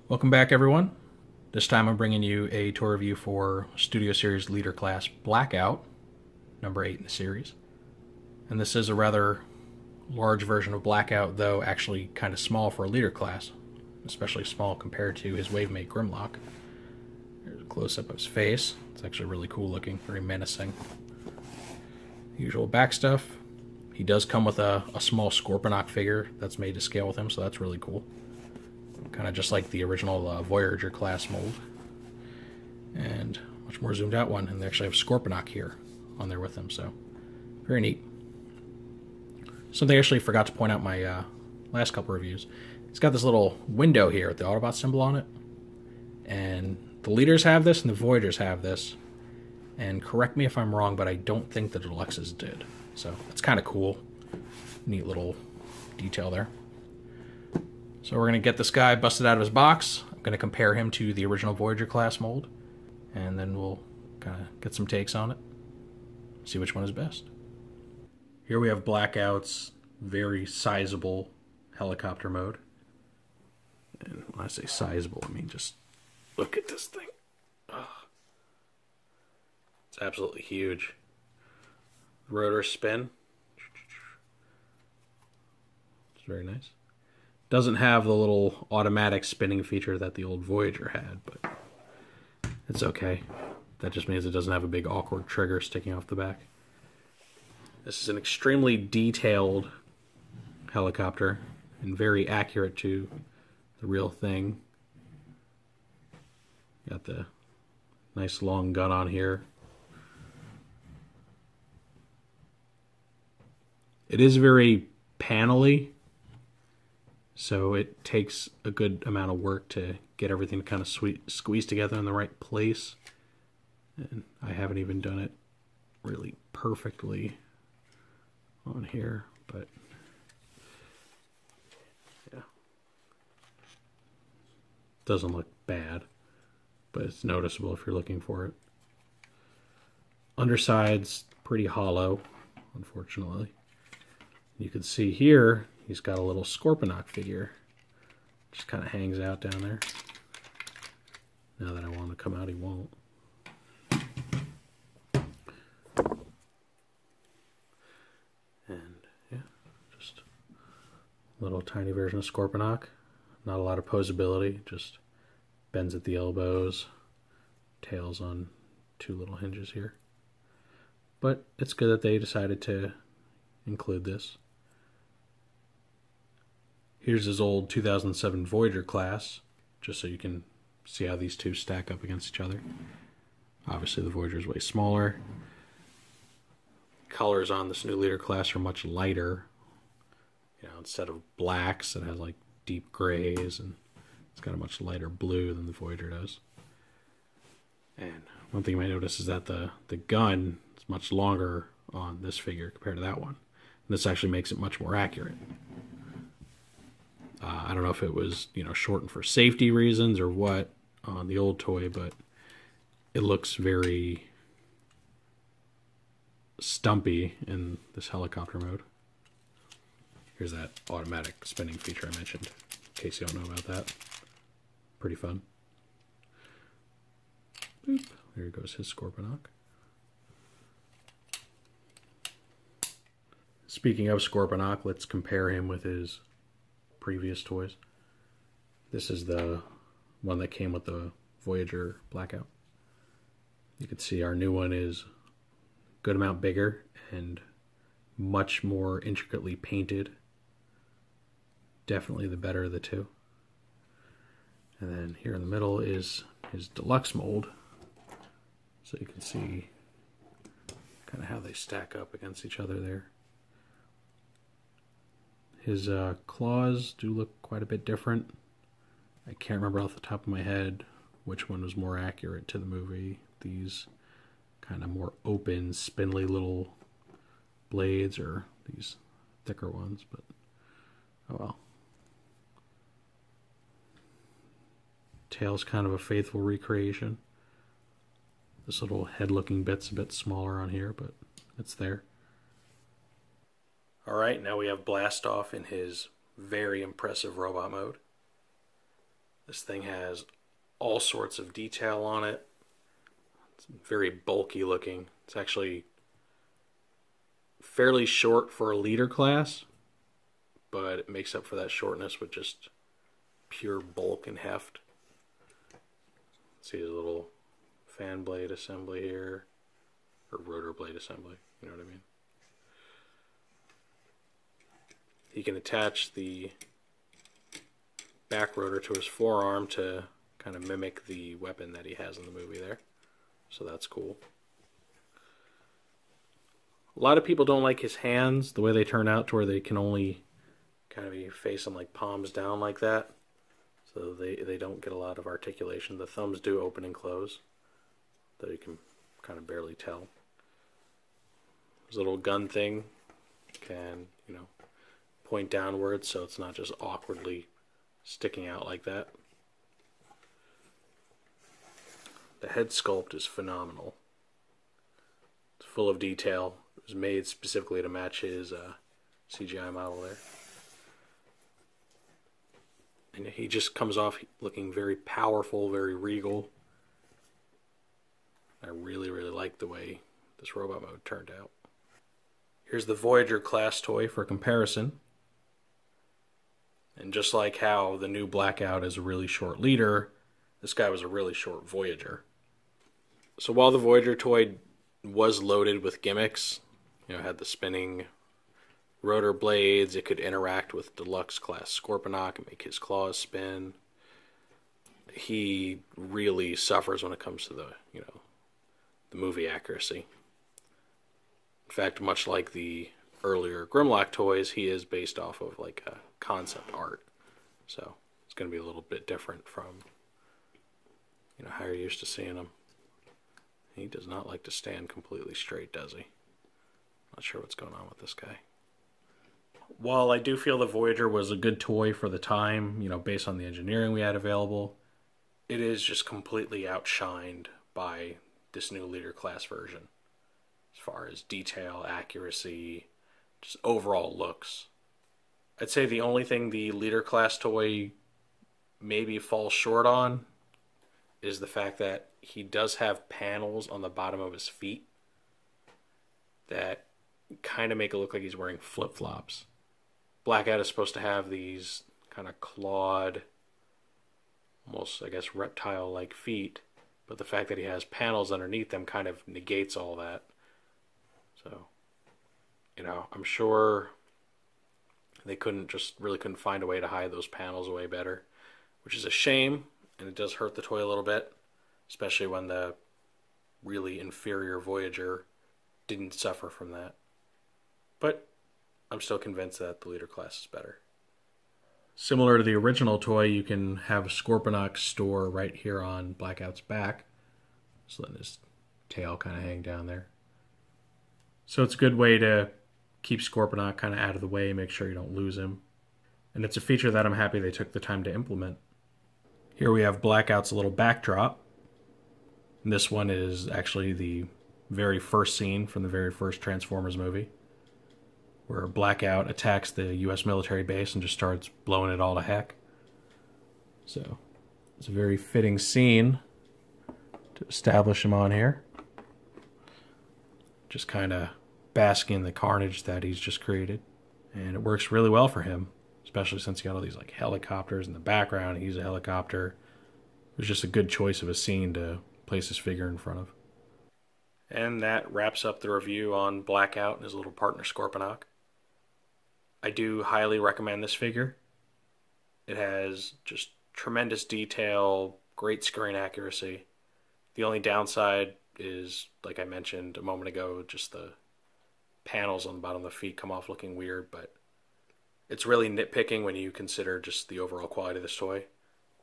Welcome back, everyone. This time I'm bringing you a tour review for Studio Series Leader Class Blackout, number 8 in the series. And this is a rather large version of Blackout, though actually kind of small for a leader class, especially small compared to his Wavemate Grimlock. Here's a close-up of his face. It's actually really cool looking, very menacing. Usual back stuff. He does come with a small Scorponok figure that's made to scale with him, so that's really cool. Kind of just like the original Voyager class mold. And much more zoomed out one, and they actually have Scorponok here on there with them, so very neat. Something I actually forgot to point out in my last couple reviews. It's got this little window here with the Autobot symbol on it. And the leaders have this and the Voyagers have this. And correct me if I'm wrong, but I don't think the Deluxes did. So it's kind of cool. Neat little detail there. So we're going to get this guy busted out of his box. I'm going to compare him to the original Voyager class mold. And then we'll kind of get some takes on it. See which one is best. Here we have Blackout's very sizable helicopter mode. And when I say sizable, I mean just look at this thing. Ugh. It's absolutely huge. Rotor spin. It's very nice. Doesn't have the little automatic spinning feature that the old Voyager had, but it's okay. That just means it doesn't have a big awkward trigger sticking off the back. This is an extremely detailed helicopter and very accurate to the real thing. Got the nice long gun on here. It is very panely, so it takes a good amount of work to get everything kind of squeeze together in the right place. And I haven't even done it really perfectly on here, but yeah. Doesn't look bad, but it's noticeable if you're looking for it. Underside's pretty hollow, unfortunately. You can see here, he's got a little Scorponok figure. Just kind of hangs out down there. Now that I want him to come out, he won't. And yeah, just a little tiny version of Scorponok. Not a lot of posability, just bends at the elbows, tails on two little hinges here. But it's good that they decided to include this. Here's his old 2007 Voyager class, just so you can see how these two stack up against each other. Obviously the Voyager is way smaller. Colors on this new leader class are much lighter. You know, instead of blacks, it has like deep grays, and it's got a much lighter blue than the Voyager does. And one thing you might notice is that the gun is much longer on this figure compared to that one. And this actually makes it much more accurate. I don't know if it was, shortened for safety reasons or what on the old toy, but it looks very stumpy in this helicopter mode. Here's that automatic spinning feature I mentioned, in case you don't know about that. Pretty fun. Boop. There goes his Scorponok. Speaking of Scorponok, let's compare him with his previous toys. This is the one that came with the Voyager Blackout. You can see our new one is a good amount bigger and much more intricately painted. Definitely the better of the two. And then here in the middle is his deluxe mold. So you can see kind of how they stack up against each other there. His claws do look quite a bit different. I can't remember off the top of my head which one was more accurate to the movie. These kind of more open, spindly little blades, or these thicker ones, but oh well. Tail's kind of a faithful recreation. This little head-looking bit's a bit smaller on here, but it's there. Alright, now we have Blast Off in his very impressive robot mode. This thing has all sorts of detail on it. It's very bulky looking. It's actually fairly short for a leader class, but it makes up for that shortness with just pure bulk and heft. See the little fan blade assembly here, or rotor blade assembly, you know what I mean? He can attach the back rotor to his forearm to kind of mimic the weapon that he has in the movie there, so that's cool. A lot of people don't like his hands, the way they turn out to where they can only kind of be facing like palms down like that. So they don't get a lot of articulation. The thumbs do open and close, though you can kind of barely tell. This little gun thing can, you know, point downwards so it's not just awkwardly sticking out like that. The head sculpt is phenomenal. It's full of detail. It was made specifically to match his CGI model there. And he just comes off looking very powerful, very regal. I really, really like the way this robot mode turned out. Here's the Voyager class toy for comparison. And just like how the new Blackout is a really short leader, this guy was a really short Voyager. So while the Voyager toy was loaded with gimmicks, you know, had the spinning rotor blades, it could interact with deluxe class Scorponok and make his claws spin. He really suffers when it comes to the, you know, the movie accuracy. In fact, much like the earlier Grimlock toys, he is based off of like a concept art. So it's going to be a little bit different from, you know, how you're used to seeing him. He does not like to stand completely straight, does he? Not sure what's going on with this guy. While I do feel the Voyager was a good toy for the time, you know, based on the engineering we had available, it is just completely outshined by this new leader class version. As far as detail, accuracy, just overall looks. I'd say the only thing the leader class toy maybe falls short on is the fact that he does have panels on the bottom of his feet that kind of make it look like he's wearing flip-flops. Blackout is supposed to have these kind of clawed, almost, I guess, reptile-like feet, but the fact that he has panels underneath them kind of negates all that. So, you know, I'm sure they really couldn't find a way to hide those panels away better, which is a shame, and it does hurt the toy a little bit, especially when the really inferior Voyager didn't suffer from that. But I'm still convinced that the leader class is better. Similar to the original toy, you can have Scorponok store right here on Blackout's back. Just letting his tail kind of hang down there. So it's a good way to keep Scorponok kind of out of the way, make sure you don't lose him. And it's a feature that I'm happy they took the time to implement. Here we have Blackout's little backdrop. And this one is actually the very first scene from the very first Transformers movie, where Blackout attacks the U.S. military base and just starts blowing it all to heck. So it's a very fitting scene to establish him on here. Just kind of basking in the carnage that he's just created. And it works really well for him, especially since he got all these like helicopters in the background. He's a helicopter. It was just a good choice of a scene to place his figure in front of. And that wraps up the review on Blackout and his little partner Scorponok. I do highly recommend this figure. It has just tremendous detail, great screen accuracy. The only downside is, like I mentioned a moment ago, just the panels on the bottom of the feet come off looking weird, but it's really nitpicking when you consider just the overall quality of this toy.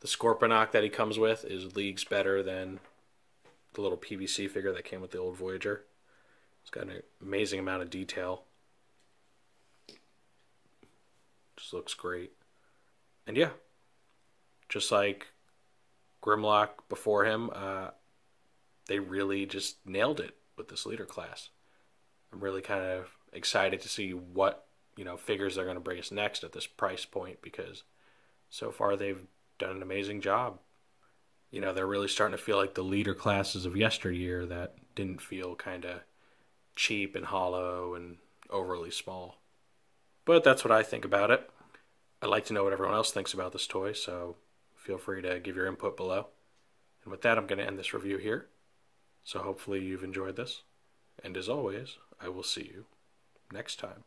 The Scorponok that he comes with is leagues better than the little PVC figure that came with the old Voyager. It's got an amazing amount of detail. Just looks great. And yeah, just like Grimlock before him, they really just nailed it with this leader class. I'm really kind of excited to see what, you know, figures they're going to bring us next at this price point, because so far they've done an amazing job. You know, they're really starting to feel like the leader classes of yesteryear that didn't feel kind of cheap and hollow and overly small. But that's what I think about it. I'd like to know what everyone else thinks about this toy, so feel free to give your input below. And with that, I'm going to end this review here. So hopefully you've enjoyed this. And as always, I will see you next time.